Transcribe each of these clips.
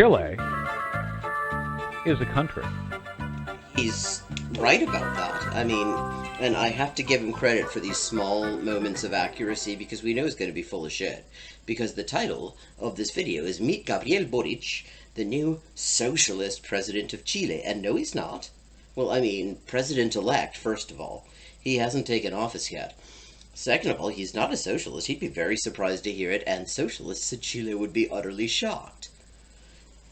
Chile is a country. He's right about that. I mean, and I have to give him credit for these small moments of accuracy because we know he's going to be full of shit. Because the title of this video is Meet Gabriel Boric, the new socialist president of Chile. And no, he's not. Well, I mean, president-elect, first of all. He hasn't taken office yet. Second of all, he's not a socialist. He'd be very surprised to hear it, and socialists in Chile would be utterly shocked.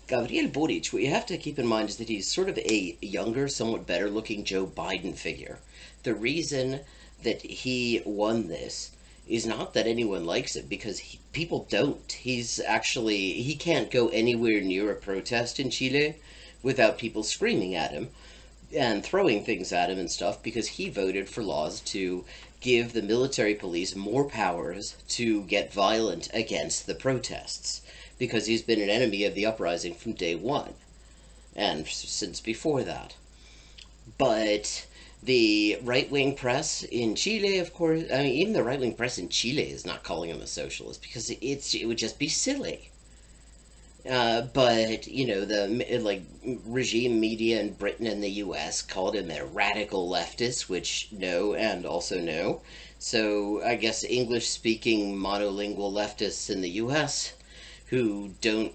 Gabriel Boric, what you have to keep in mind is that he's sort of a younger, somewhat better-looking Joe Biden figure. The reason that he won this is not that anyone likes it, because people don't. He can't go anywhere near a protest in Chile without people screaming at him and throwing things at him and stuff, because he voted for laws to give the military police more powers to get violent against the protests, because he's been an enemy of the uprising from day one, and since before that. But the right-wing press in Chile, of course, I mean, even the right-wing press in Chile is not calling him a socialist, because it would just be silly. But, you know, the regime media in Britain and the US called him a radical leftist, which no, and also no. So I guess English-speaking monolingual leftists in the US who don't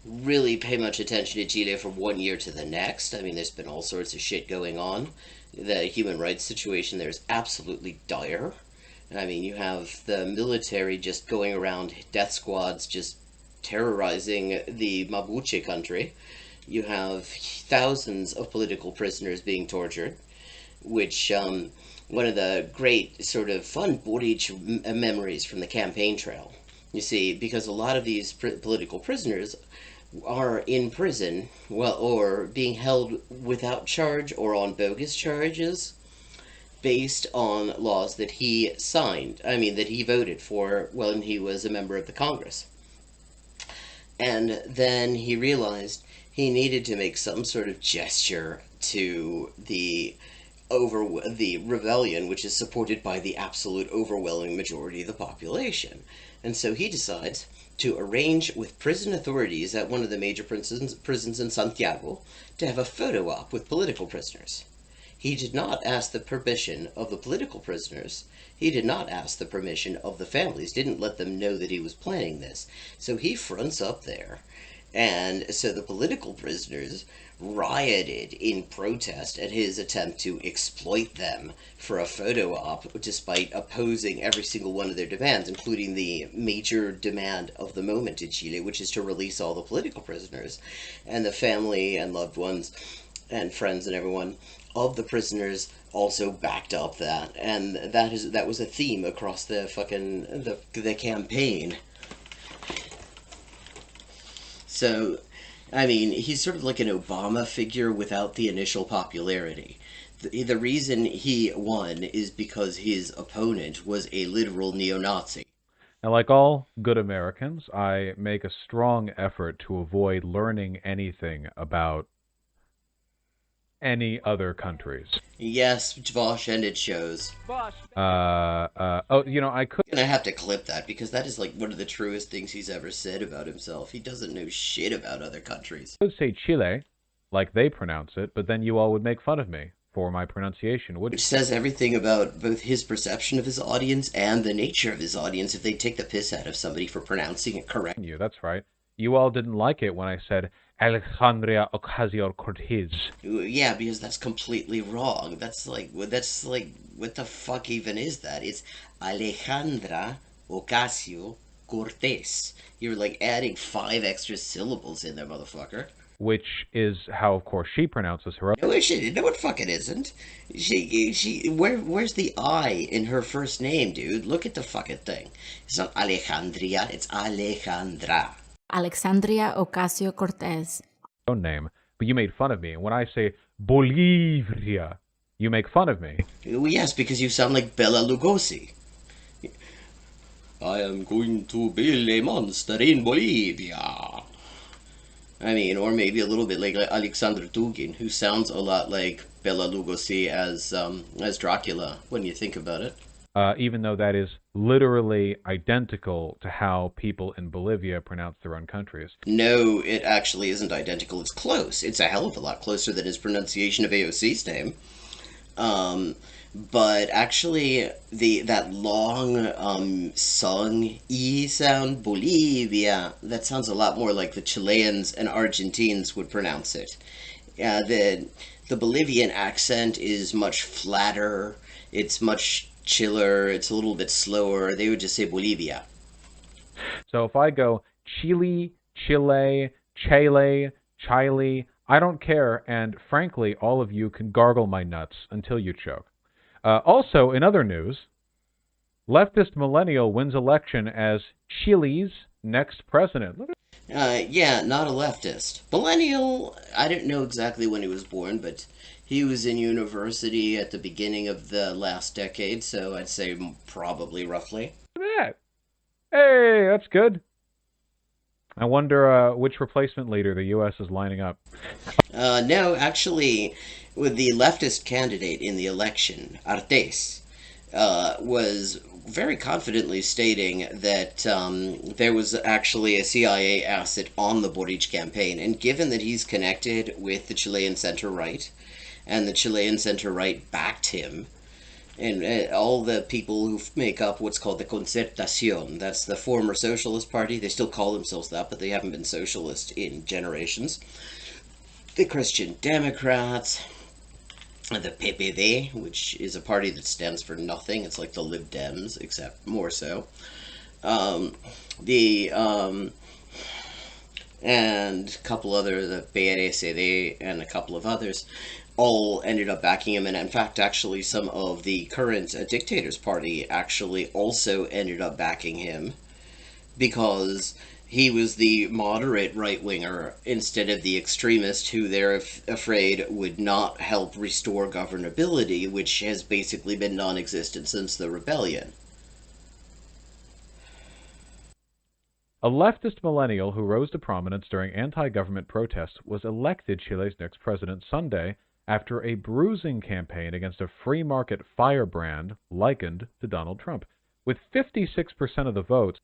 really pay much attention to Chile from one year to the next. I mean, there's been all sorts of shit going on. The human rights situation there is absolutely dire. I mean, you have the military just going around, death squads just terrorizing the Mapuche country. You have thousands of political prisoners being tortured, which one of the great sort of fun Boric memories from the campaign trail. You see, because a lot of these political prisoners are in prison, well, or being held without charge or on bogus charges based on laws that he signed, that he voted for when he was a member of the Congress. And then he realized he needed to make some sort of gesture to the rebellion, which is supported by the absolute overwhelming majority of the population. And so he decides to arrange with prison authorities at one of the major prisons in Santiago to have a photo op with political prisoners. He did not ask the permission of the political prisoners. He did not ask the permission of the families, didn't let them know that he was planning this. So he fronts up there. And so the political prisoners rioted in protest at his attempt to exploit them for a photo op, despite opposing every single one of their demands, including the major demand of the moment in Chile, which is to release all the political prisoners. And the family and loved ones and friends and everyone of the prisoners also backed up that, and that was a theme across the campaign. So, I mean, he's sort of like an Obama figure without the initial popularity. The reason he won is because his opponent was a literal neo-Nazi. And like all good Americans, I make a strong effort to avoid learning anything about any other countries. Yes, Vaush, and it shows. I could. And I have to clip that because that is like one of the truest things he's ever said about himself. He doesn't know shit about other countries. I would say Chile, like they pronounce it, but then you all would make fun of me for my pronunciation, which says everything about both his perception of his audience and the nature of his audience if they take the piss out of somebody for pronouncing it correctly. That's right. You all didn't like it when I said Alexandria Ocasio-Cortez. Yeah, because that's completely wrong. That's like, what the fuck even is that? It's Alejandra Ocasio-Cortez. You're like adding 5 extra syllables in there, motherfucker. Which is how, of course, she pronounces her. No, it fucking isn't. Where's the I in her first name, dude? Look at the fucking thing. It's not Alejandria, it's Alejandra. Alexandria Ocasio-Cortez. Own name, but you made fun of me. And when I say Bolivia, you make fun of me. Yes, because you sound like Bela Lugosi. I am going to build a monster in Bolivia. I mean, or maybe a little bit like Alexander Dugin, who sounds a lot like Bela Lugosi as Dracula when you think about it. even though that is literally identical to how people in Bolivia pronounce their own countries. No, it actually isn't identical. It's close. It's a hell of a lot closer than his pronunciation of AOC's name. Um, but actually, that long sung e sound, Bolivia, that sounds a lot more like the Chileans and Argentines would pronounce it. The Bolivian accent is much flatter. It's much chiller. It's a little bit slower. They would just say Bolivia. So if I go Chile, Chile, Chile, Chile, I don't care, and frankly, all of you can gargle my nuts until you choke. Also, in other news, leftist millennial wins election as Chile's next president. Yeah, not a leftist. Millennial, I don't know exactly when he was born, but he was in university at the beginning of the last decade, so I'd say probably roughly. Look at that. Hey, that's good. I wonder which replacement leader the U.S. is lining up. No, actually, with the leftist candidate in the election, Artes, was very confidently stating that there was actually a CIA asset on the Boric campaign, and given that he's connected with the Chilean center right, and the Chilean center right backed him, and all the people who make up what's called the Concertación, that's the former Socialist Party. They still call themselves that, but they haven't been socialist in generations. The Christian Democrats, the PPD, which is a party that stands for nothing. It's like the Lib Dems, except more so. Um, the and a couple other, the PRSD and a couple of others, all ended up backing him. And in fact, actually, some of the current dictator's party actually also ended up backing him because he was the moderate right winger instead of the extremist who they're afraid would not help restore governability, which has basically been non existent since the rebellion. A leftist millennial who rose to prominence during anti-government protests was elected Chile's next president Sunday after a bruising campaign against a free market firebrand likened to Donald Trump. With 56% of the votes,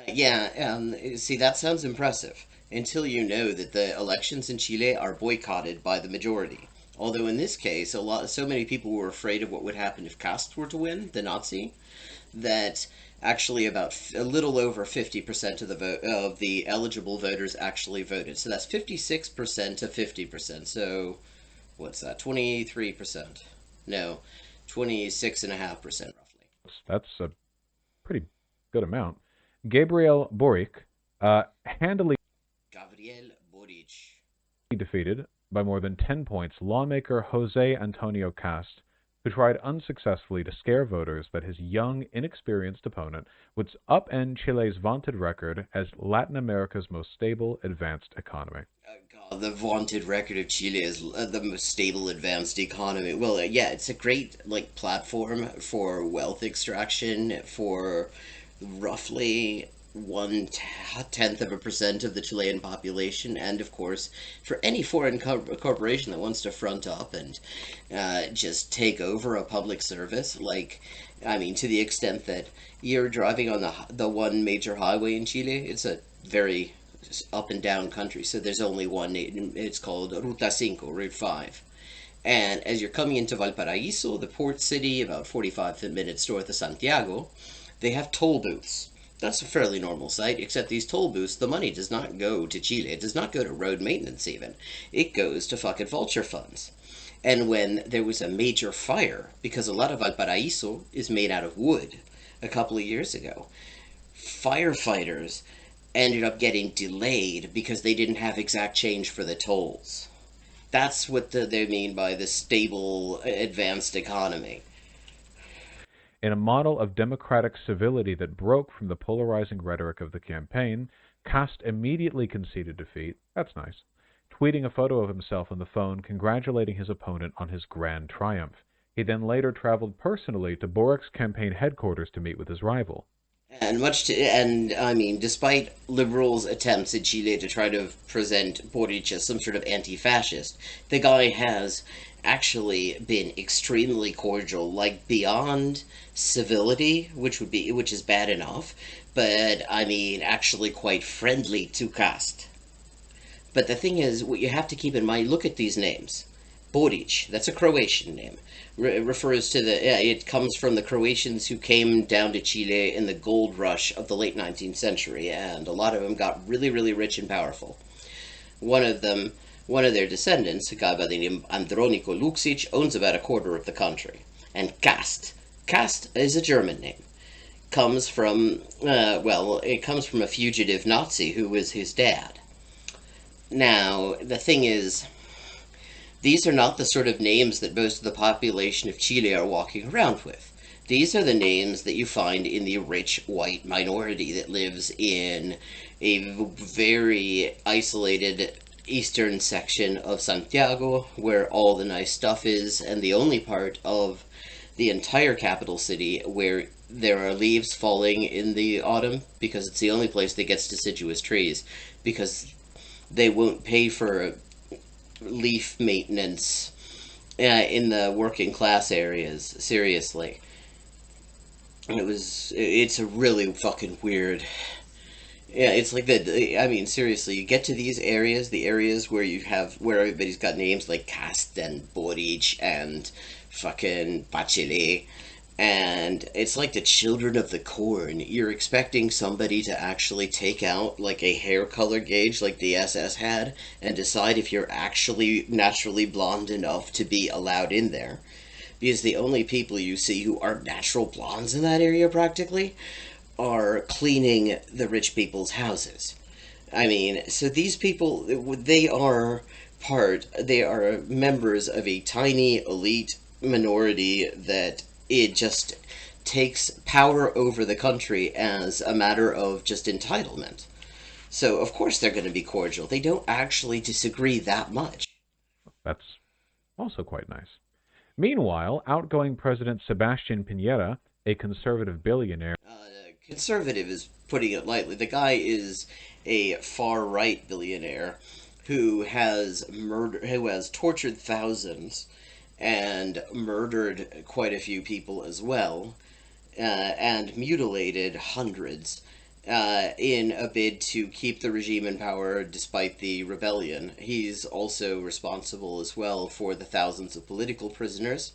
See, that sounds impressive until you know that the elections in Chile are boycotted by the majority. Although in this case, so many people were afraid of what would happen if Kast were to win, the Nazi, that actually about a little over 50% of the vote of the eligible voters actually voted. So that's 56% to 50%. So what's that? 23%? No, 26.5% roughly. that's a pretty good amount. Gabriel Boric handily Gabriel Boric. defeated by more than 10 points lawmaker Jose Antonio Cast, who tried unsuccessfully to scare voters that his young, inexperienced opponent would upend Chile's vaunted record as Latin America's most stable, advanced economy. God, the vaunted record of Chile is the most stable, advanced economy. Well, yeah, it's a great platform for wealth extraction for roughly 1/10% of the Chilean population, and of course, for any foreign corporation that wants to front up and just take over a public service, I mean, to the extent that you're driving on the one major highway in Chile, it's a very up and down country, so there's only one. It's called Ruta 5, Route 5. And as you're coming into Valparaiso, the port city, about 45 minutes north of Santiago, they have toll booths. That's a fairly normal sight, except these toll booths, the money does not go to Chile. It does not go to road maintenance even. It goes to fucking vulture funds. And when there was a major fire, because a lot of Valparaiso is made out of wood, a couple of years ago, firefighters ended up getting delayed because they didn't have exact change for the tolls. That's what they mean by the stable, advanced economy. In a model of democratic civility that broke from the polarizing rhetoric of the campaign, Cast immediately conceded defeat. That's nice. Tweeting a photo of himself on the phone congratulating his opponent on his grand triumph. He then later traveled personally to Boric's campaign headquarters to meet with his rival. And I mean, despite liberals' attempts in Chile to try to present Boric as some sort of anti-fascist, the guy has actually been extremely cordial, like beyond civility, which is bad enough, but I mean, actually quite friendly to Cast. But the thing is, what you have to keep in mind, look at these names. Boric, that's a Croatian name. Refers to it comes from the Croatians who came down to Chile in the gold rush of the late 19th century, and a lot of them got really, really rich and powerful. One of them, one of their descendants, a guy by the name Andronico Luksic, owns about a quarter of the country. And Kast is a German name. It comes from a fugitive Nazi who was his dad. Now, the thing is, these are not the sort of names that most of the population of Chile are walking around with. These are the names that you find in the rich white minority that lives in a very isolated eastern section of Santiago, where all the nice stuff is, and the only part of the entire capital city where there are leaves falling in the autumn, because it's the only place that gets deciduous trees, because they won't pay for leaf maintenance in the working class areas. Seriously, it's a really fucking weird. Yeah, it's like that. I mean, seriously, you get to these areas, the areas where everybody's got names like Cast and Boric and fucking Bachele, and it's like the children of the corn. You're expecting somebody to actually take out like a hair color gauge like the SS had and decide if you're actually naturally blonde enough to be allowed in there. Because the only people you see who are natural blondes in that area practically are cleaning the rich people's houses. I mean, so these people, they are members of a tiny elite minority that it just takes power over the country as a matter of just entitlement. So, of course, they're going to be cordial. They don't actually disagree that much. That's also quite nice. Meanwhile, outgoing President Sebastian Piñera, a conservative billionaire. Conservative is putting it lightly. The guy is a far right billionaire who has tortured thousands and murdered quite a few people as well, and mutilated hundreds in a bid to keep the regime in power despite the rebellion. He's also responsible as well for the thousands of political prisoners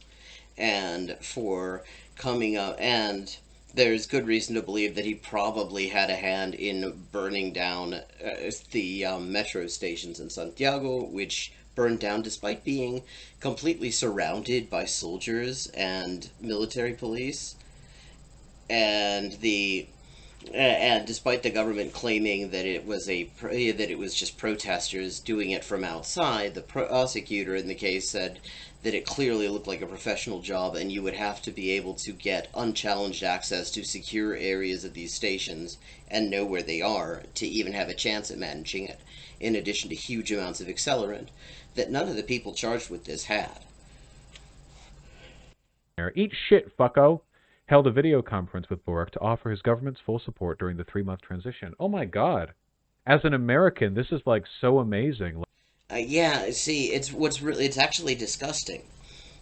and for coming up and there's good reason to believe that he probably had a hand in burning down the metro stations in Santiago, which burned down despite being completely surrounded by soldiers and military police, and the and despite the government claiming that it was just protesters doing it from outside, the prosecutor in the case said that it clearly looked like a professional job, and you would have to be able to get unchallenged access to secure areas of these stations and know where they are to even have a chance at managing it, in addition to huge amounts of accelerant that none of the people charged with this had. Eat shit, fucko! Held a video conference with Boric to offer his government's full support during the 3-month transition. Oh my god. As an American, this is like so amazing. Yeah, see, it's actually disgusting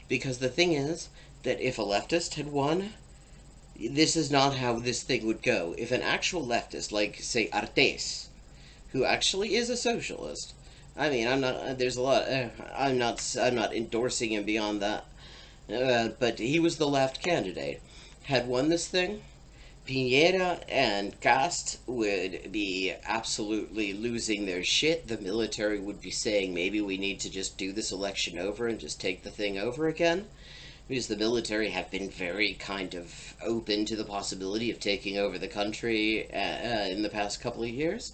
because the thing is that if a leftist had won, this is not how this thing would go. If an actual leftist, like say Artes, who actually is a socialist, I mean, I'm not. There's a lot. I'm not. I'm not endorsing him beyond that. But he was the left candidate. Had won this thing, Piñera and Cast would be absolutely losing their shit. The military would be saying maybe we need to just do this election over and just take the thing over again. Because the military have been very kind of open to the possibility of taking over the country in the past couple of years.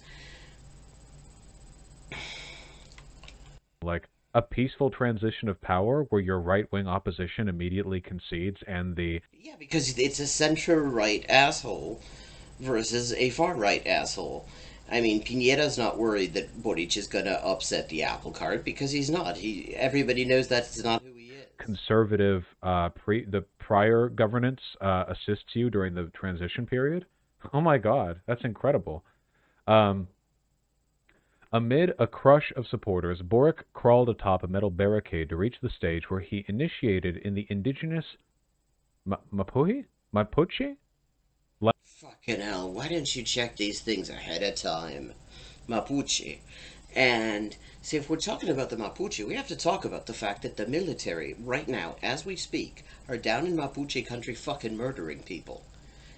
Like a peaceful transition of power where your right wing opposition immediately concedes and the. Yeah, because it's a center right asshole versus a far right asshole. I mean, Piñera's not worried that Boric is going to upset the apple cart because he's not. Everybody knows that's not who he is. Conservative the prior governance assists you during the transition period. Oh my God, that's incredible. Um, Amid a crush of supporters, Boric crawled atop a metal barricade to reach the stage where he initiated in the indigenous Mapuche? Fucking hell, why didn't you check these things ahead of time? Mapuche. And see, if we're talking about the Mapuche, we have to talk about the fact that the military, right now, as we speak, are down in Mapuche country fucking murdering people.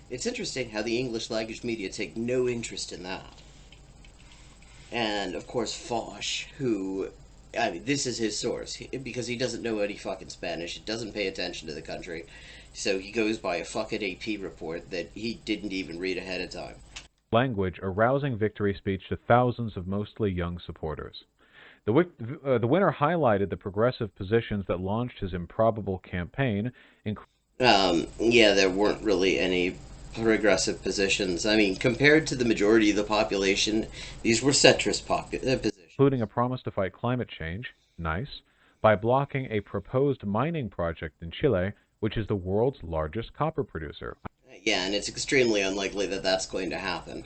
It's interesting how the English language media take no interest in that. And, of course, Vaush, who, I mean, this is his source, because he doesn't know any fucking Spanish, he doesn't pay attention to the country, so he goes by a fucking AP report that he didn't even read ahead of time. Language, a rousing victory speech to thousands of mostly young supporters. The winner highlighted the progressive positions that launched his improbable campaign, Yeah, there weren't really any progressive positions. I mean, compared to the majority of the population, these were centrist positions. including a promise to fight climate change, nice, by blocking a proposed mining project in Chile, which is the world's largest copper producer. Yeah, and it's extremely unlikely that that's going to happen.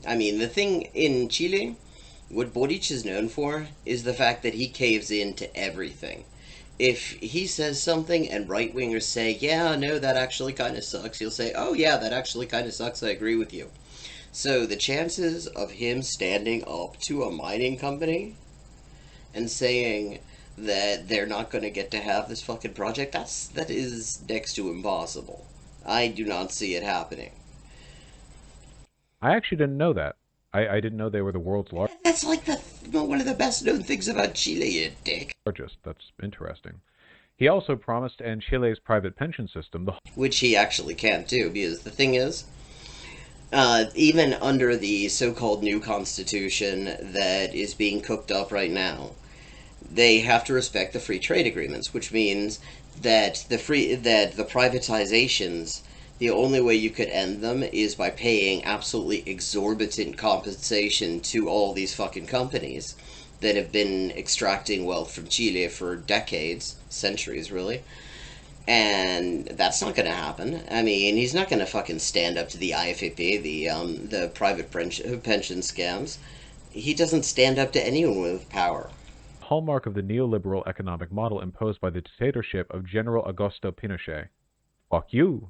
I mean, the thing in Chile, what Boric is known for is the fact that he caves in to everything. If he says something and right wingers say, yeah, no, that actually kind of sucks, he'll say, oh, yeah, that actually kind of sucks, I agree with you. So the chances of him standing up to a mining company and saying that they're not going to get to have this fucking project, that is next to impossible. I do not see it happening. I actually didn't know that. I didn't know they were the world's That's like one of the best known things about Chile, you dick. largest. That's interesting. He also promised to end Chile's private pension system, Which he actually can't do, because the thing is, even under the so-called new constitution that is being cooked up right now, they have to respect the free trade agreements, which means that the privatizations, the only way you could end them is by paying absolutely exorbitant compensation to all these fucking companies that have been extracting wealth from Chile for decades, centuries really. And that's not going to happen. I mean, he's not going to fucking stand up to the IFAP, the private pension scams. He doesn't stand up to anyone with power. hallmark of the neoliberal economic model imposed by the dictatorship of General Augusto Pinochet. Fuck you.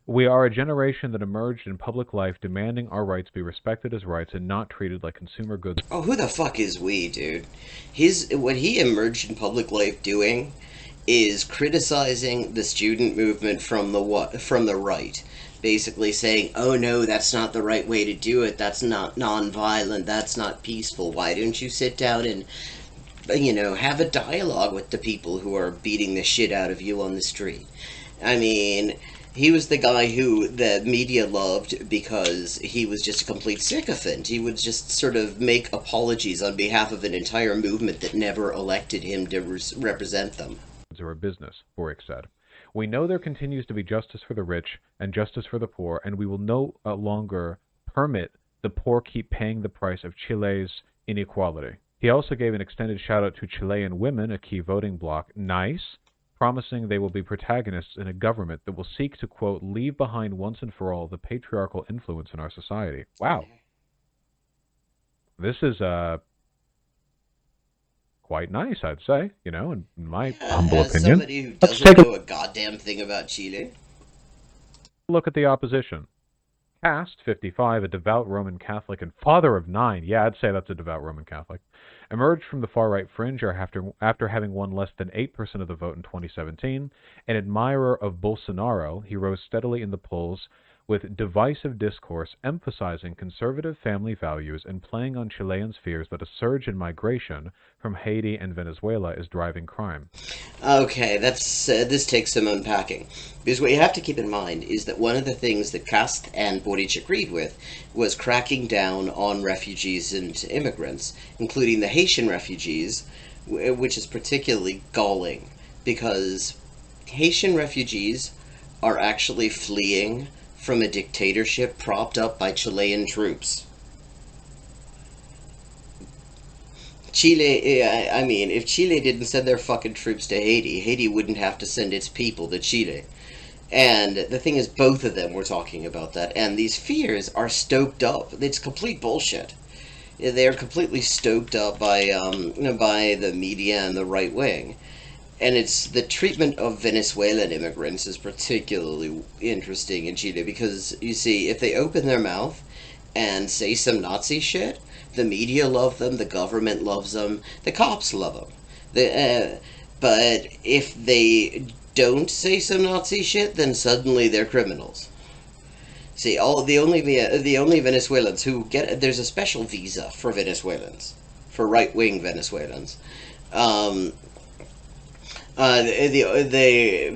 We are a generation that emerged in public life demanding our rights be respected as rights and not treated like consumer goods. Oh, who the fuck is we, dude? What he emerged in public life doing is criticizing the student movement from the right, basically saying, "Oh no, that's not the right way to do it. That's not nonviolent. That's not peaceful. Why don't you sit down and have a dialogue with the people who are beating the shit out of you on the street?" I mean, he was the guy who the media loved because he was just a complete sycophant. He would just sort of make apologies on behalf of an entire movement that never elected him to represent them. Or a business, Boric said. We know there continues to be justice for the rich and justice for the poor, and we will no longer permit the poor keep paying the price of Chile's inequality. He also gave an extended shout-out to Chilean women, a key voting bloc, nice, promising they will be protagonists in a government that will seek to, quote, leave behind once and for all the patriarchal influence in our society. Wow. This is quite nice, I'd say, in my humble As opinion. somebody who Let's doesn't take know a goddamn thing about Chile. a look at the opposition. Cast, 55, a devout Roman Catholic and father of 9, yeah, I'd say that's a devout Roman Catholic, emerged from the far-right fringe after having won less than 8% of the vote in 2017. An admirer of Bolsonaro, he rose steadily in the polls with divisive discourse emphasizing conservative family values and playing on Chileans' fears that a surge in migration from Haiti and Venezuela is driving crime. Okay, this takes some unpacking. Because what you have to keep in mind is that one of the things that Kast and Boric agreed with was cracking down on refugees and immigrants, including the Haitian refugees, which is particularly galling, because Haitian refugees are actually fleeing from a dictatorship propped up by Chilean troops. Chile, I mean, if Chile didn't send their fucking troops to Haiti, Haiti wouldn't have to send its people to Chile. And the thing is, both of them were talking about that, and these fears are stoked up. It's complete bullshit. They're completely stoked up by the media and the right wing. And it's the treatment of Venezuelan immigrants is particularly interesting in Chile because you see, if they open their mouth and say some Nazi shit, the media love them, the government loves them, the cops love them. But if they don't say some Nazi shit, then suddenly they're criminals. See, all the only Venezuelans who get there's a special visa for Venezuelans, for right wing Venezuelans. Um, they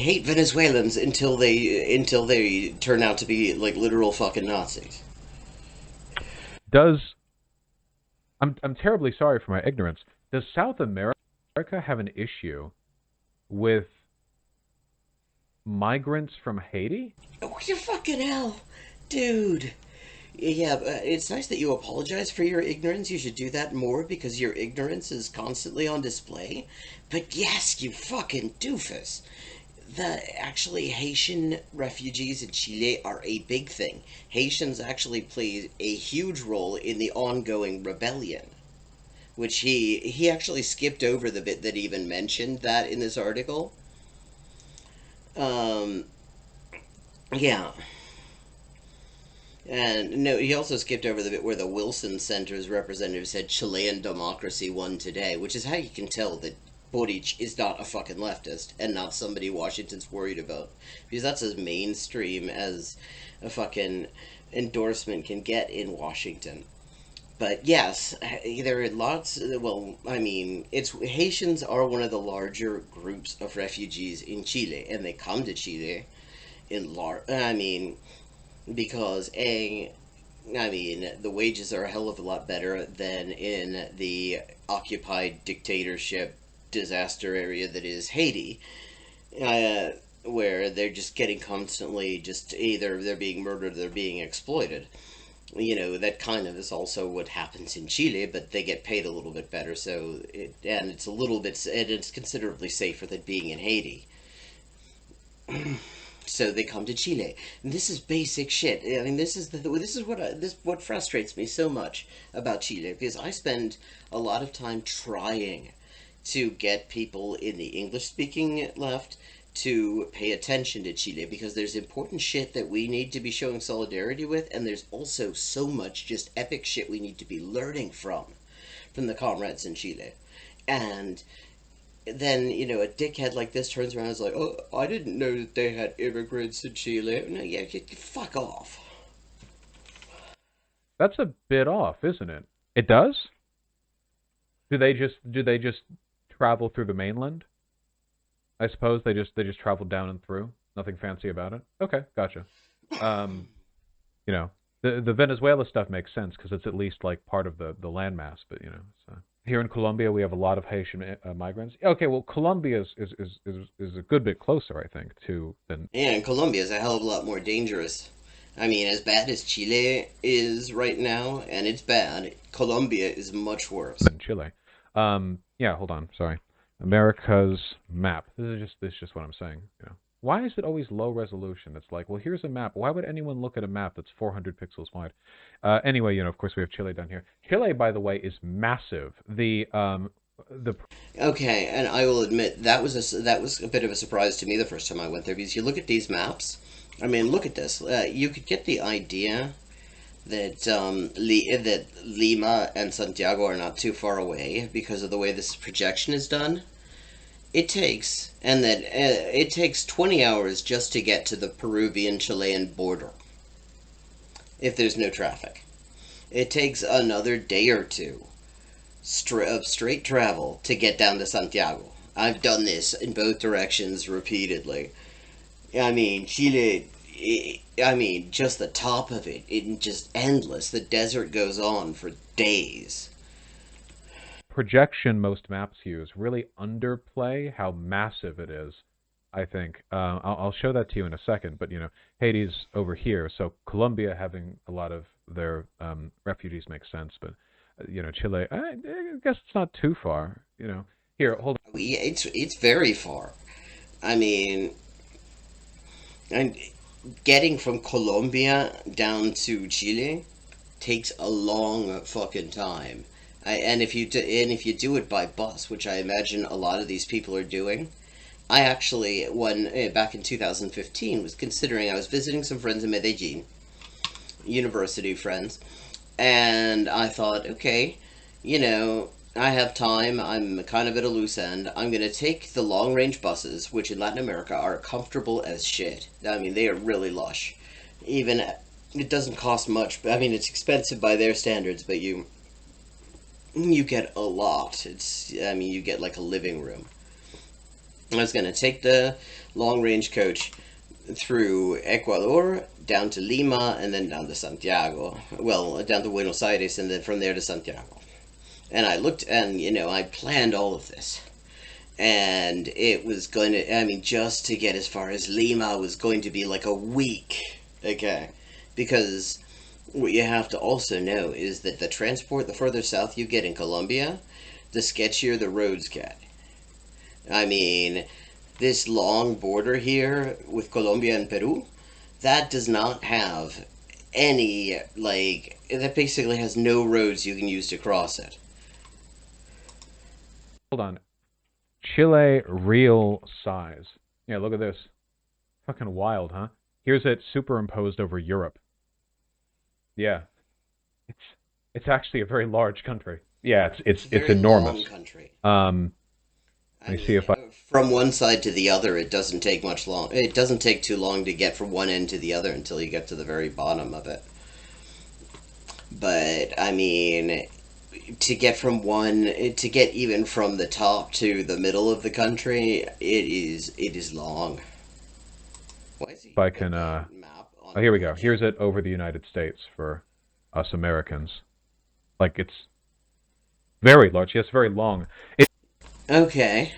hate Venezuelans until they turn out to be like literal fucking Nazis. Does I'm terribly sorry for my ignorance. Does South America have an issue with migrants from Haiti? What the fucking hell, dude? Yeah, it's nice that you apologize for your ignorance. You should do that more because your ignorance is constantly on display. But yes, you fucking doofus. Actually Haitian refugees in Chile are a big thing. Haitians actually play a huge role in the ongoing rebellion, which he actually skipped over the bit that even mentioned that in this article. Um, yeah. And no, he also skipped over the bit where the Wilson Center's representative said Chilean democracy won today, which is how you can tell that Boric is not a fucking leftist and not somebody Washington's worried about. Because that's as mainstream as a fucking endorsement can get in Washington. But yes, there are lots. Well, I mean, it's Haitians are one of the larger groups of refugees in Chile, and they come to Chile in large. I mean, because I mean, the wages are a hell of a lot better than in the occupied dictatorship disaster area that is Haiti, uh, where they're just getting constantly just either they're being murdered or they're being exploited. That kind of is also what happens in Chile, but they get paid a little bit better, and it's a little bit, and it's considerably safer than being in Haiti. So they come to Chile. And this is basic shit. I mean, this is what frustrates me so much about Chile because I spend a lot of time trying to get people in the English speaking left to pay attention to Chile because there's important shit that we need to be showing solidarity with, and there's also so much just epic shit we need to be learning from the comrades in Chile. And then, a dickhead like this turns around and is like, oh, I didn't know that they had immigrants in Chile. No, yeah, fuck off. That's a bit off, isn't it? It does? Do they just travel through the mainland? I suppose they just travel down and through. Nothing fancy about it. Okay, gotcha. Um, you know, the Venezuela stuff makes sense because it's at least like part of the landmass. But so here in Colombia we have a lot of Haitian migrants. Okay, well Colombia is a good bit closer, I think, to than Yeah, and Colombia is a hell of a lot more dangerous. I mean, as bad as Chile is right now, and it's bad, Colombia is much worse. than Chile. Yeah, hold on, sorry. America's map. This is just what I'm saying. Why is it always low resolution? It's like, well, here's a map. Why would anyone look at a map that's 400 pixels wide? Anyway, of course, we have Chile down here. Chile, by the way, is massive. The Okay, and I will admit that was a bit of a surprise to me the first time I went there because you look at these maps. I mean, look at this. You could get the idea that that Lima and Santiago are not too far away because of the way this projection is done. It takes 20 hours just to get to the Peruvian Chilean border if there's no traffic. It takes another day or two of straight travel to get down to Santiago. I've done this in both directions repeatedly. I mean, Chile. I mean, just the top of it just endless. The desert goes on for days. projection most maps use really underplay how massive it is. I think I'll show that to you in a second. But Haiti's over here, so Colombia having a lot of their refugees makes sense. But Chile, I guess it's not too far. Here, hold It's very far. I mean, And getting from Colombia down to Chile takes a long fucking time. And if you do it by bus, which I imagine a lot of these people are doing, I actually back in 2015 was considering. I was visiting some friends in Medellin, university friends, and I thought, okay, I have time. I'm kind of at a loose end. I'm going to take the long range buses, which in Latin America are comfortable as shit. I mean, they are really lush. Even it doesn't cost much. I mean, it's expensive by their standards, but you get a lot. You get like a living room. I was going to take the long range coach through Ecuador, down to Lima, and then down to Santiago. Well, down to Buenos Aires, and then from there to Santiago. And I looked, and I planned all of this. And it was going to, just to get as far as Lima was going to be like a week. Okay? Because what you have to also know is that the further south you get in Colombia, the sketchier the roads get. I mean, this long border here with Colombia and Peru, that does not have any, that basically has no roads you can use to cross it. Hold on. Chile real size. Yeah, look at this. Fucking wild, huh? Here's it superimposed over Europe. Yeah. It's actually a very large country. Yeah, it's enormous. Long country. Let me see if I... From one side to the other, it doesn't take much long. It doesn't take too long to get from one end to the other until you get to the very bottom of it. But to get even from the top to the middle of the country, it is long. Why is he if I can map on here we go. Here's it over the United States for us Americans. Like, it's very large. Yes, very long. Okay,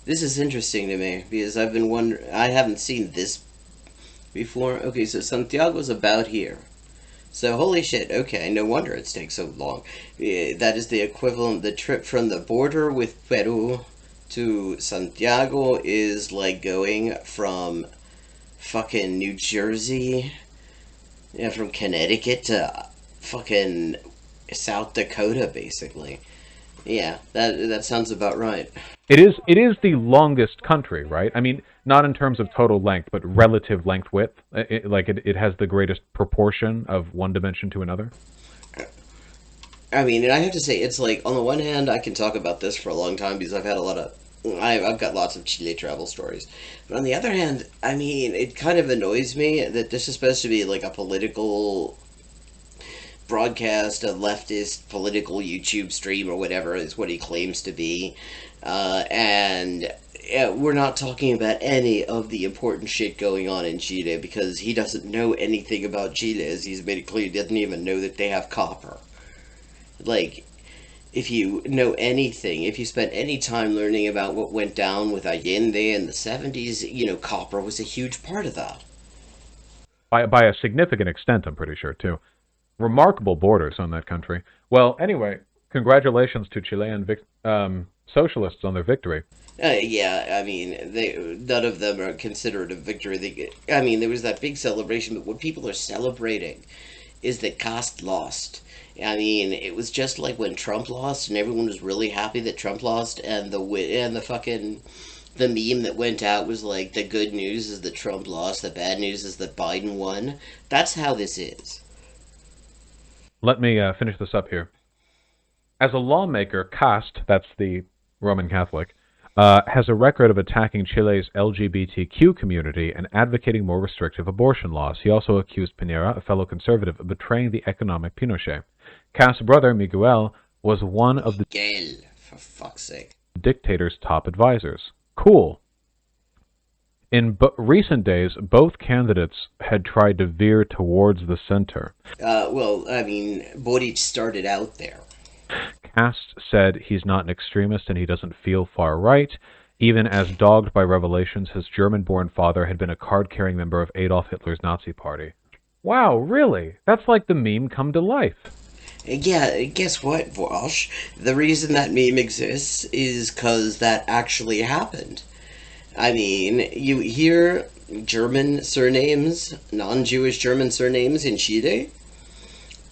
this is interesting to me because I've been wondering. I haven't seen this before. Okay, so Santiago's about here. So holy shit. Okay, no wonder it's takes so long. That is the equivalent. The trip from the border with Peru to Santiago is like going from fucking New Jersey, from Connecticut to fucking South Dakota, basically. Yeah, that sounds about right. It is the longest country, right? I mean, not in terms of total length, but relative length width. It has the greatest proportion of one dimension to another. And I have to say, it's like, on the one hand, I can talk about this for a long time because I've got lots of Chile travel stories. But on the other hand, it kind of annoys me that this is supposed to be like a political broadcast, a leftist political YouTube stream or whatever is what he claims to be. And we're not talking about any of the important shit going on in Chile because he doesn't know anything about Chile, as he's made it clear he doesn't even know that they have copper. Like, if you know anything, if you spent any time learning about what went down with Allende in the 70s, copper was a huge part of that. By a significant extent, I'm pretty sure, too. Remarkable borders on that country. Well, anyway, congratulations to Chilean socialists on their victory. None of them are considered a victory. There was that big celebration, but what people are celebrating is that Cast lost. It was just like when Trump lost, and everyone was really happy that Trump lost, and the meme that went out was like, the good news is that Trump lost, the bad news is that Biden won. That's how this is. Let me finish this up here. As a lawmaker, Cast, that's the Roman Catholic, has a record of attacking Chile's LGBTQ community and advocating more restrictive abortion laws. He also accused Piñera, a fellow conservative, of betraying the economic Pinochet. Cast's brother, Miguel, was one of the for fuck's sake, dictator's top advisors. Cool. In recent days, both candidates had tried to veer towards the center. Boric started out there. Cast said he's not an extremist and he doesn't feel far right, even as dogged by revelations his German-born father had been a card-carrying member of Adolf Hitler's Nazi party. Wow, really? That's like the meme come to life. Yeah, guess what, Vaush? The reason that meme exists is because that actually happened. You hear German surnames, non-Jewish German surnames in Chile.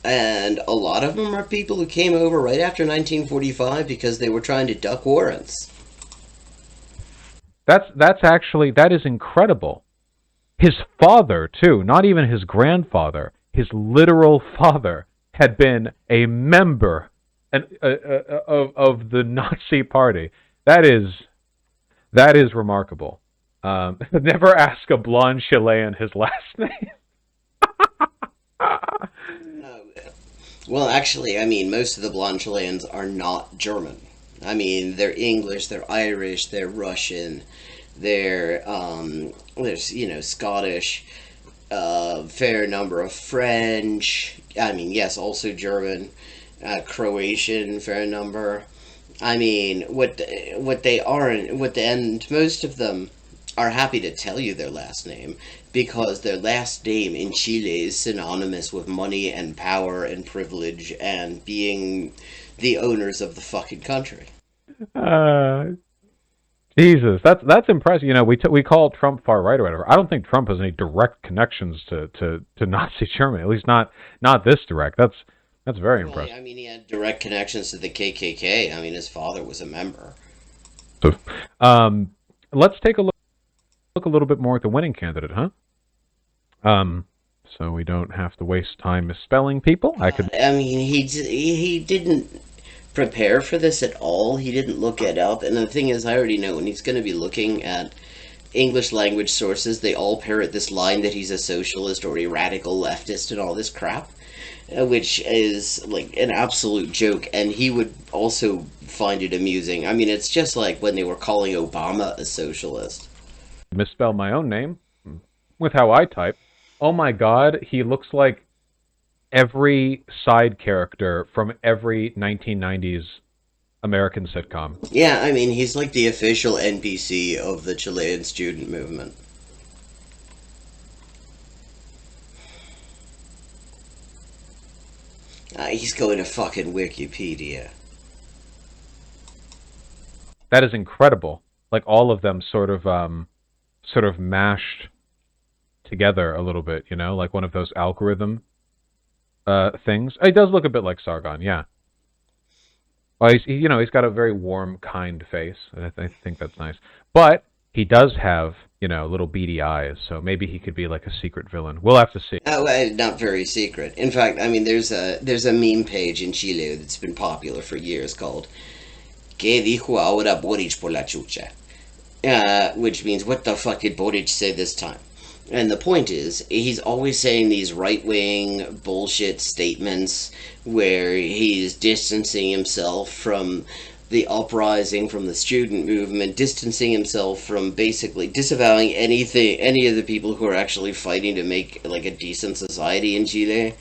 And a lot of them are people who came over right after 1945 because they were trying to duck warrants. That is incredible. His father, too, not even his grandfather, his literal father had been a member of the Nazi Party. That is remarkable. Never ask a blonde Chilean his last name. Well, actually, I mean, most of the blonde Chileans are not German. I mean, they're English, they're Irish, they're Russian, there's, Scottish, fair number of French. I mean, yes, also German, Croatian, fair number. I mean, what they aren't, and most of them are happy to tell you their last name because their last name in Chile is synonymous with money and power and privilege and being the owners of the fucking country. Uh, Jesus, that's impressive. We call Trump far right or whatever. I don't think Trump has any direct connections to Nazi Germany. At least not this direct. That's very Well, impressive. I mean, he had direct connections to the KKK. I mean, his father was a member. So, let's take a look a little bit more at the winning candidate, huh? So we don't have to waste time misspelling people. I could. I mean, he didn't prepare for this at all. He didn't look it up. And the thing is, I already know when he's going to be looking at English language sources, they all parrot this line that he's a socialist or a radical leftist and all this crap, which is like an absolute joke. And he would also find it amusing. I mean, it's just like when they were calling Obama a socialist. Misspell my own name with how I type. Oh my God, he looks like every side character from every 1990s American sitcom. Yeah, I mean, he's like the official NPC of the Chilean student movement. He's going to fucking Wikipedia. That is incredible. Like all of them sort of mashed together a little bit, like one of those algorithm things. It does look a bit like Sargon, yeah. Well, he's got a very warm, kind face, and I think that's nice. But he does have, little beady eyes, so maybe he could be like a secret villain. We'll have to see. Oh, not very secret. In fact, I mean, there's a meme page in Chile that's been popular for years called "¿Qué dijo ahora Boric por la chucha?" Which means what the fuck did Boric say this time? And the point is, he's always saying these right-wing bullshit statements where he's distancing himself from the uprising, from the student movement, distancing himself from basically disavowing any of the people who are actually fighting to make like a decent society in Chile,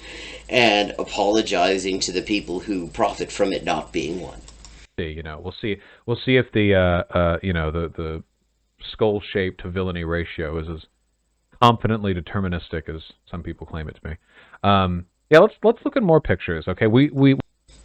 and apologizing to the people who profit from it not being one. We'll see if the skull-shaped villainy ratio is as confidently deterministic as some people claim it to be. Yeah, let's look at more pictures. Okay, we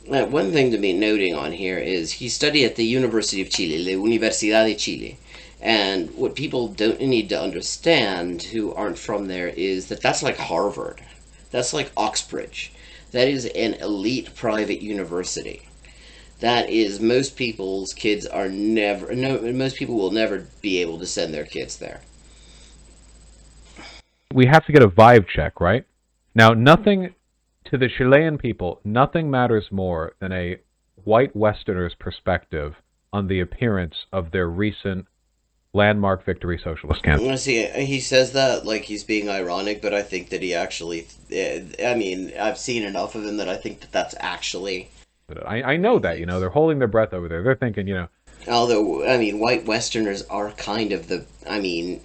one thing to be noting on here is he studied at the University of Chile, la Universidad de Chile. And what people don't need to understand who aren't from there is that that's like Harvard. That's like Oxbridge. That is an elite private university. That is most people's kids are never no most people will never be able to send their kids there. we have to get a vibe check, right? Now, nothing to the Chilean people, nothing matters more than a white Westerner's perspective on the appearance of their recent landmark victory socialist candidate. See, he says that like he's being ironic, but I think that he actually. I mean, I've seen enough of him that I think that that's actually. I know that, they're holding their breath over there. They're thinking, Although, I mean, white Westerners are kind of the. I mean,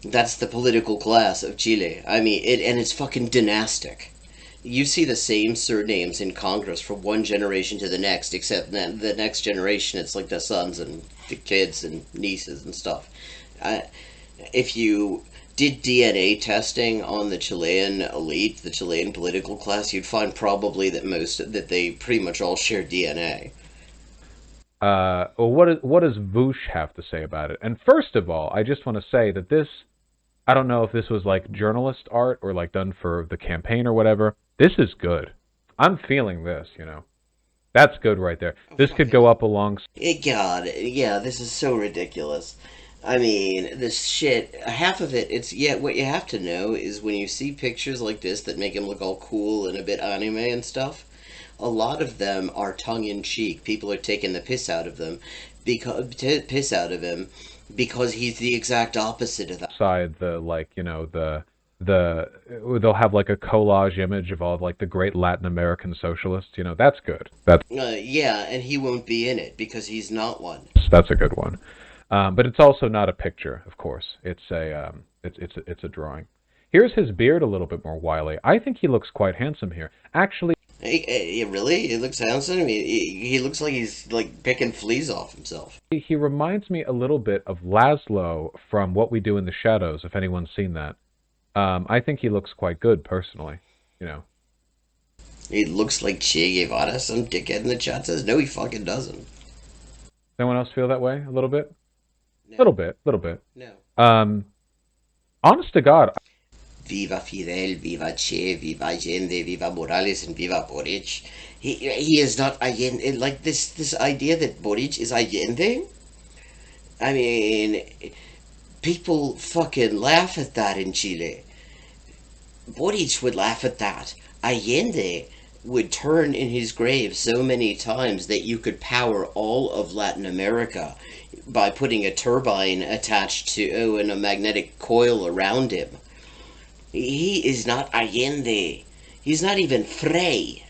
that's the political class of Chile. I mean, and it's fucking dynastic. You see the same surnames in Congress from one generation to the next, except that the next generation, it's like the sons and the kids and nieces and stuff. If you did DNA testing on the Chilean elite, the Chilean political class, you'd find probably that they pretty much all share DNA. Well, what does Vaush have to say about it? And first of all, I just want to say that I don't know if this was like journalist art or like done for the campaign or whatever. This is good. I'm feeling this, you know. That's good right there. Oh, This could go fucking up along. God, yeah, this is so ridiculous. I mean, this shit, half of it, it's, yeah, what you have to know is when you see pictures like this that make him look all cool and a bit anime and stuff, a lot of them are tongue in cheek. People are taking the piss out of them piss out of him because he's the exact opposite of that. Side the like the they'll have like a collage image of all of like the great Latin American socialists. You know, that's good. Yeah, and he won't be in it because he's not one. That's a good one. But it's also not a picture, of course. It's a drawing. Here's his beard a little bit more wily. I think he looks quite handsome here. Actually, Really? He looks handsome? I mean, he looks like he's like picking fleas off himself. he reminds me a little bit of Laszlo from What We Do in the Shadows, if anyone's seen that. I think he looks quite good, personally. You know. He looks like Che Guevara. Some dickhead in the chat says, no, he fucking doesn't. Does anyone else feel that way? A little bit? No. Little bit. No. Honest to God, Viva Fidel, viva Che, viva Allende, viva Morales, and viva Boric. He is not Allende. Like this idea that Boric is Allende? I mean, people fucking laugh at that in Chile. Boric would laugh at that. Allende would turn in his grave so many times that you could power all of Latin America by putting a turbine attached to and a magnetic coil around him. He is not Allende. He's not even Frey.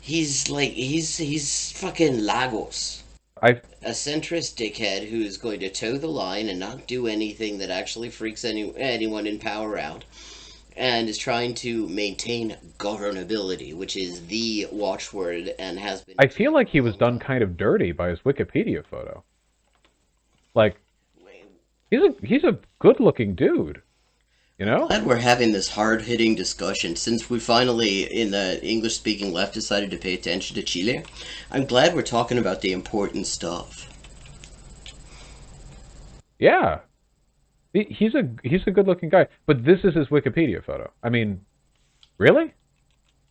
He's fucking Lagos. A centrist dickhead who is going to toe the line and not do anything that actually freaks anyone in power out, and is trying to maintain governability, which is the watchword and has been. I feel like he was done kind of dirty by his Wikipedia photo. Like, he's a good-looking dude. You know? I'm glad we're having this hard-hitting discussion since we finally, in the English-speaking left, decided to pay attention to Chile. I'm glad we're talking about the important stuff. Yeah. He's a good-looking guy, but this is his Wikipedia photo. I mean, really?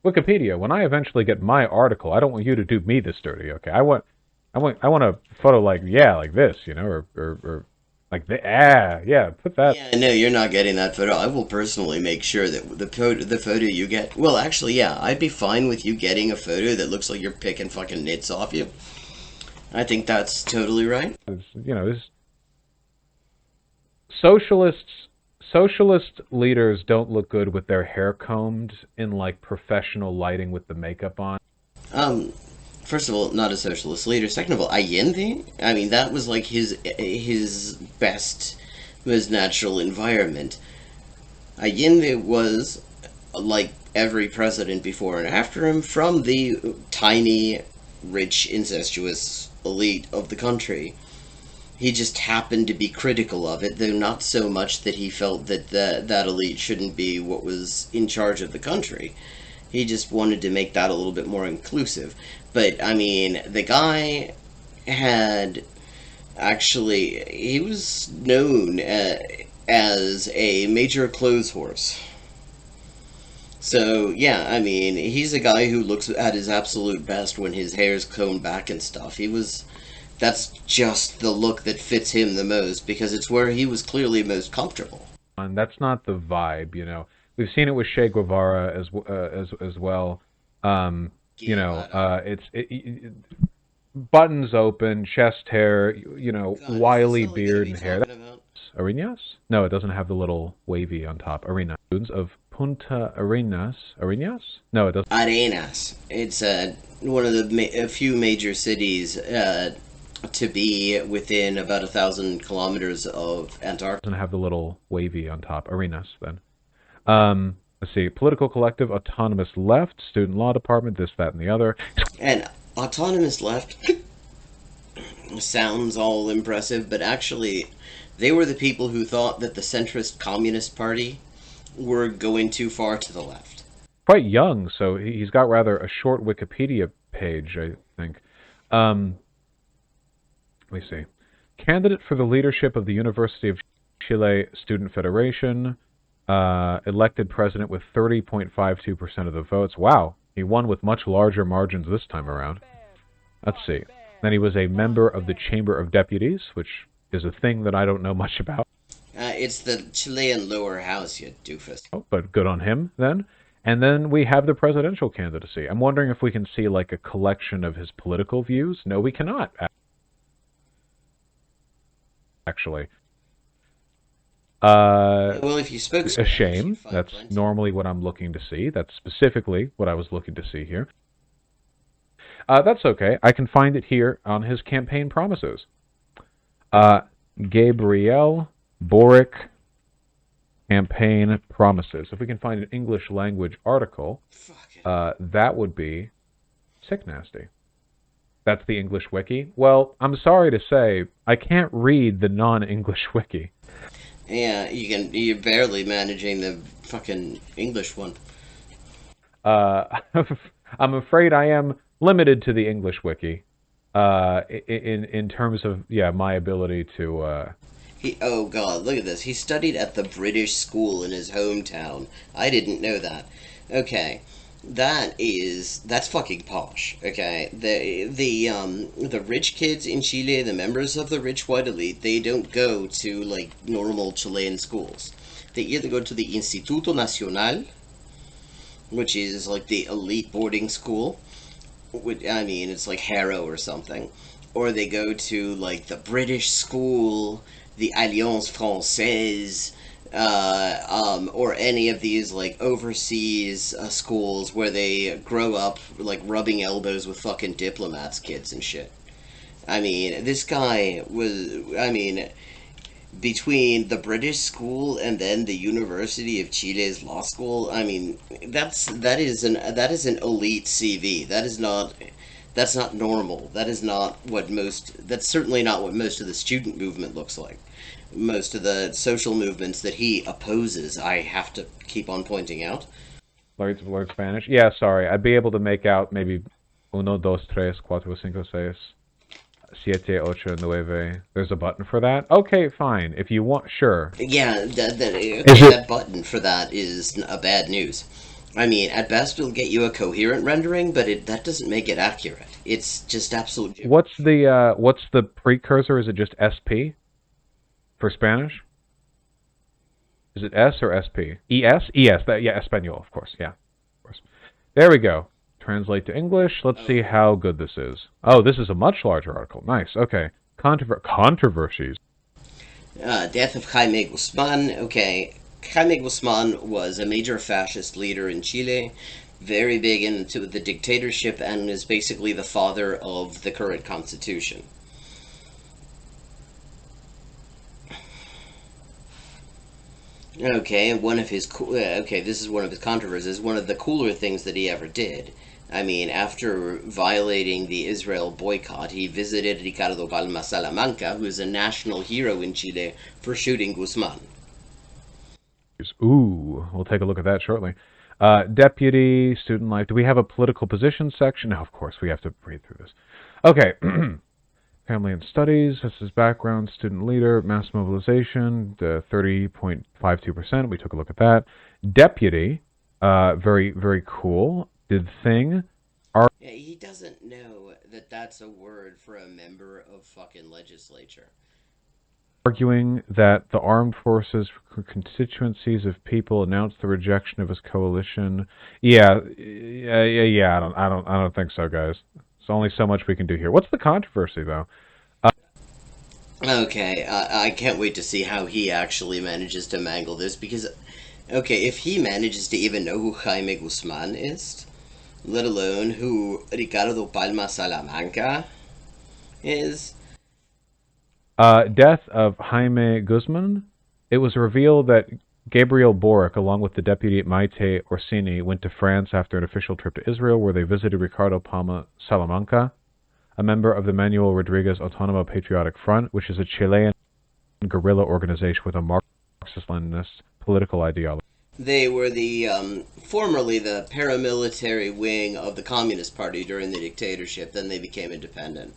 Wikipedia, when I eventually get my article, I don't want you to do me this dirty, okay? I want a photo like this, you know, or like yeah, put that. Yeah, no, you're not getting that photo. I will personally make sure that the photo you get. Well, actually, yeah, I'd be fine with you getting a photo that looks like you're picking fucking nits off you. I think that's totally right. You know, this socialist leaders don't look good with their hair combed in like professional lighting with the makeup on. First of all, not a socialist leader. Second of all, Allende, I mean, that was like his best, most natural environment. Allende was, like every president before and after him, from the tiny, rich, incestuous elite of the country. He just happened to be critical of it, though not so much that he felt that that elite shouldn't be what was in charge of the country. He just wanted to make that a little bit more inclusive. But, I mean, the guy had actually, he was known as a major clothes horse. So, yeah, I mean, he's a guy who looks at his absolute best when his hair's combed back and stuff. That's just the look that fits him the most, because it's where he was clearly most comfortable. And that's not the vibe, you know. We've seen it with Che Guevara as well. You know, it's buttons open, chest hair, you know, God, wily beard and hair. About? Arenas? No, it doesn't have the little wavy on top. Arenas of Punta Arenas. Arenas? No, it doesn't. Arenas. It's one of a few major cities to be within about 1,000 kilometers of Antarctica. Doesn't have the little wavy on top. Arenas, then. Let's see. Political collective, autonomous left, student law department, this, that, and the other. And autonomous left sounds all impressive, but actually, they were the people who thought that the centrist Communist Party were going too far to the left. Quite young, so he's got rather a short Wikipedia page, I think. Let me see. Candidate for the leadership of the University of Chile Student Federation. elected president with 30.52% of the votes. Wow, he won with much larger margins this time around. Let's see. Then he was a member of the Chamber of Deputies, which is a thing that I don't know much about. It's the Chilean lower house, you doofus. Oh, but good on him, then. And then we have the presidential candidacy. I'm wondering if we can see, like, a collection of his political views. No, we cannot, actually. Well, if you spoke Spanish, A shame. you'd find That's plenty. normally what I'm looking to see. That's specifically what I was looking to see here. That's okay. I can find it here on his campaign promises. Gabriel Boric campaign promises. If we can find an English language article, that would be sick nasty. That's the English wiki. Well, I'm sorry to say, I can't read the non-English wiki. Yeah, you're barely managing the fucking English one. I'm afraid I am limited to the English wiki. In terms of my ability to. Oh god, look at this. He studied at the British school in his hometown. I didn't know that. Okay. That's fucking posh. Okay. The rich kids in Chile, the members of the rich white elite, they don't go to like normal Chilean schools. They either go to the Instituto Nacional, which is like the elite boarding school. I mean, it's like Harrow or something. Or they go to like the British school, the Alliance Française, or any of these like overseas schools where they grow up like rubbing elbows with fucking diplomats' kids and shit. I mean, this guy was. I mean, between the British school and then the University of Chile's law school, I mean, that is an elite CV. That's not normal. That's certainly not what most of the student movement looks like. Most of the social movements that he opposes, I have to keep on pointing out. Learn Spanish? Yeah, sorry. I'd be able to make out maybe uno, dos, tres, cuatro, cinco, seis, siete, ocho, nueve. There's a button for that? Okay, fine. If you want, sure. Yeah, that button for that is a bad news. I mean, at best it'll get you a coherent rendering, but that doesn't make it accurate. It's just absolute. What's the precursor? Is it just SP for Spanish? Is it S or SP? ES? ES. Espanol, of course. Yeah, of course. There we go. Translate to English. Let's see how good this is. Oh, this is a much larger article. Nice. Okay. Controversies. Death of Jaime Guzman. Okay. Jaime Guzman was a major fascist leader in Chile, very big into the dictatorship, and is basically the father of the current constitution. Okay, this is one of his controversies. One of the cooler things that he ever did. I mean, after violating the Israel boycott, he visited Ricardo Palma Salamanca, who is a national hero in Chile, for shooting Guzman. Ooh, we'll take a look at that shortly. Deputy, student life. Do we have a political position section? No, of course, we have to read through this. Okay. Family and studies. This is background, student leader, mass mobilization, 30.52%. We took a look at that. Deputy, very, very cool. Did thing. Yeah, he doesn't know that that's a word for a member of fucking legislature. Arguing that the armed forces constituencies of people announced the rejection of his coalition. Yeah. I don't think so, guys. There's only so much we can do here. What's the controversy, though? Okay, I can't wait to see how he actually manages to mangle this, because, okay, if he manages to even know who Jaime Guzman is, let alone who Ricardo Palma Salamanca is. Death of Jaime Guzman. It was revealed that Gabriel Boric, along with the deputy Maite Orsini, went to France after an official trip to Israel, where they visited Ricardo Palma Salamanca, a member of the Manuel Rodriguez Autonomo Patriotic Front, which is a Chilean guerrilla organization with a Marxist-Leninist political ideology. They were formerly the paramilitary wing of the Communist Party during the dictatorship, then they became independent.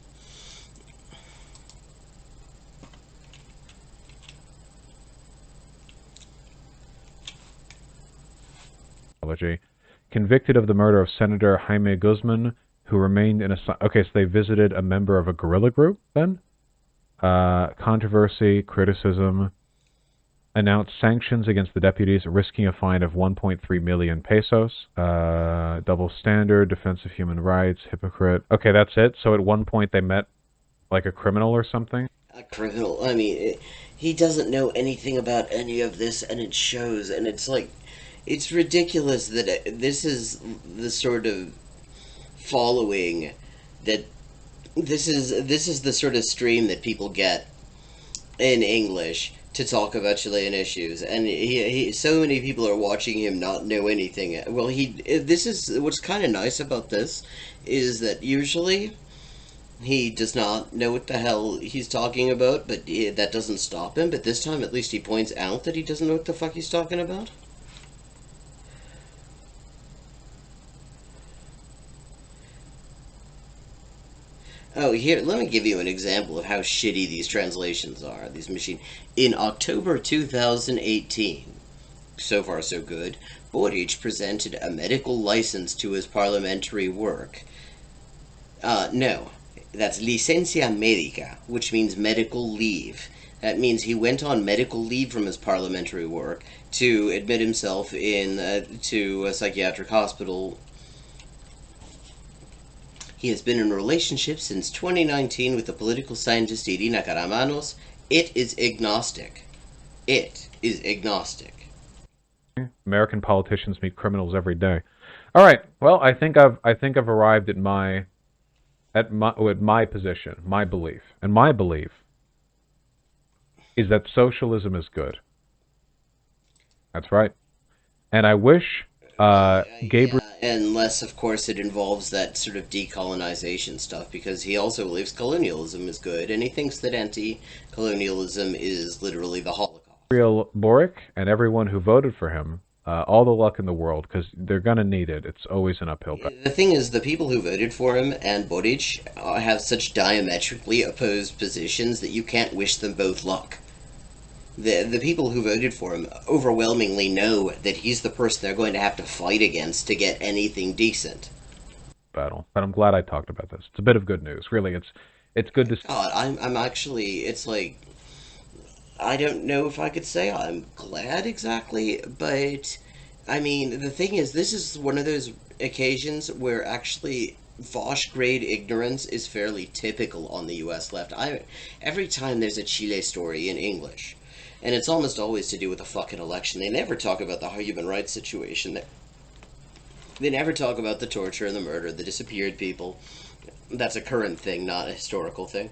trilogy. Convicted of the murder of Senator Jaime Guzman, who remained in a... Okay, so they visited a member of a guerrilla group, then? Controversy, criticism, announced sanctions against the deputies, risking a fine of 1.3 million pesos. Double standard, defense of human rights, hypocrite. Okay, that's it. So at one point they met like a criminal or something? A criminal. I mean, he doesn't know anything about any of this, and it shows. And it's like, it's ridiculous that this is the sort of following that this is the sort of stream that people get in English to talk about Chilean issues, and so many people are watching him not know anything. Well, this is what's kind of nice about this is that usually he does not know what the hell he's talking about, but that doesn't stop him. But this time, at least, he points out that he doesn't know what the fuck he's talking about. Oh, here, let me give you an example of how shitty these translations are, these machine. In October 2018, so far so good, Boric presented a medical license to his parliamentary work. No, that's licencia médica, which means medical leave. That means he went on medical leave from his parliamentary work to admit himself to a psychiatric hospital. He has been in a relationship since 2019 with the political scientist Irina Caramanos. It is agnostic. It is agnostic. American politicians meet criminals every day. All right. Well, I think I've arrived at my position, my belief, and my belief is that socialism is good. That's right. And I wish Gabriel. Yeah, unless, of course, it involves that sort of decolonization stuff, because he also believes colonialism is good, and he thinks that anti-colonialism is literally the Holocaust. Gabriel Boric and everyone who voted for him, all the luck in the world, because they're going to need it. It's always an uphill battle. The thing is, the people who voted for him and Boric have such diametrically opposed positions that you can't wish them both luck. The people who voted for him overwhelmingly know that he's the person they're going to have to fight against to get anything decent. Battle. But I'm glad I talked about this. It's a bit of good news. Really, it's good to see. God, I'm actually, it's like, I don't know if I could say I'm glad exactly, but, I mean, the thing is, this is one of those occasions where actually Vaush grade ignorance is fairly typical on the US left. Every time there's a Chile story in English, and it's almost always to do with a fucking election, they never talk about the human rights situation. They never talk about the torture and the murder, the disappeared people. That's a current thing, not a historical thing.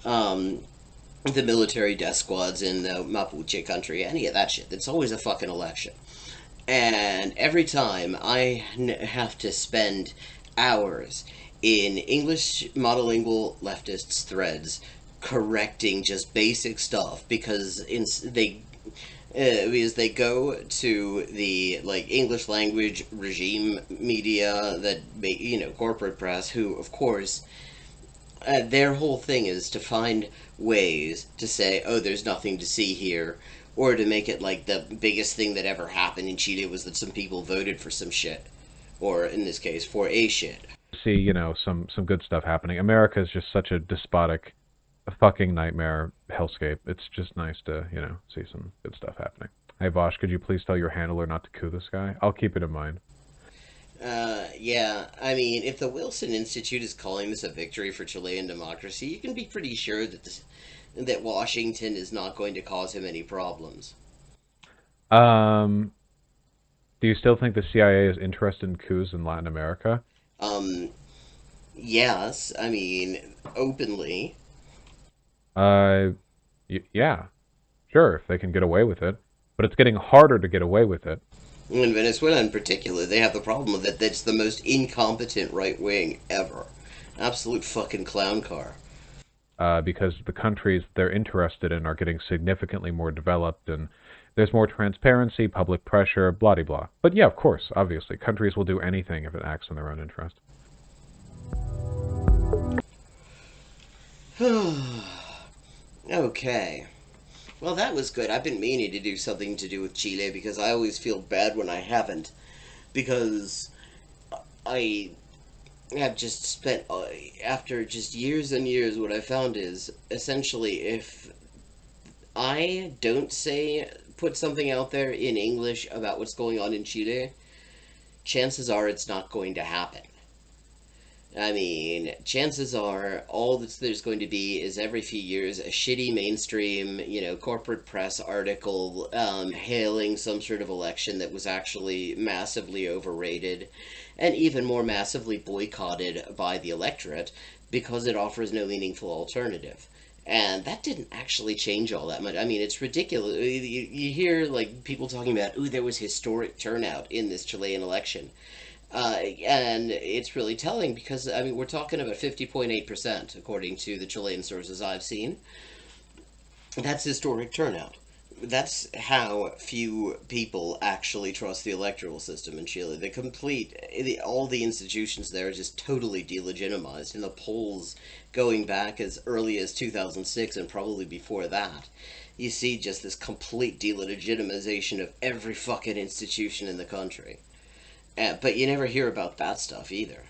The military death squads in the Mapuche country, any of that shit. It's always a fucking election. And every time I have to spend hours in English monolingual leftists' threads correcting just basic stuff because they go to the English language regime media that corporate press, who of course their whole thing is to find ways to say, oh, there's nothing to see here, or to make it like the biggest thing that ever happened in Chile was that some people voted for some shit, or in this case for a shit. See, some good stuff happening. America is just such a despotic, fucking nightmare hellscape. It's just nice to, see some good stuff happening. Hey, Vaush, could you please tell your handler not to coup this guy? I'll keep it in mind. Yeah, I mean, if the Wilson Institute is calling this a victory for Chilean democracy, you can be pretty sure that Washington is not going to cause him any problems. Do you still think the CIA is interested in coups in Latin America? Yes, I mean, openly. Yeah, sure, if they can get away with it. But it's getting harder to get away with it. In Venezuela in particular, they have the problem that that's the most incompetent right wing ever. Absolute fucking clown car. Because the countries they're interested in are getting significantly more developed, and there's more transparency, public pressure, blah-de-blah. But yeah, of course, obviously, countries will do anything if it acts in their own interest. Okay. Well, that was good. I've been meaning to do something to do with Chile because I always feel bad when I haven't. because I have just spent, after just years and years, what I found is essentially if I don't put something out there in English about what's going on in Chile, chances are it's not going to happen. I mean, chances are all that there's going to be is every few years a shitty mainstream, corporate press article hailing some sort of election that was actually massively overrated and even more massively boycotted by the electorate because it offers no meaningful alternative. And that didn't actually change all that much. I mean, it's ridiculous. You hear like people talking about, "Ooh, there was historic turnout in this Chilean election." And it's really telling because, I mean, we're talking about 50.8%, according to the Chilean sources I've seen. That's historic turnout. That's how few people actually trust the electoral system in Chile. All the institutions there are just totally delegitimized. In the polls going back as early as 2006 and probably before that, you see just this complete delegitimization of every fucking institution in the country. But you never hear about that stuff either.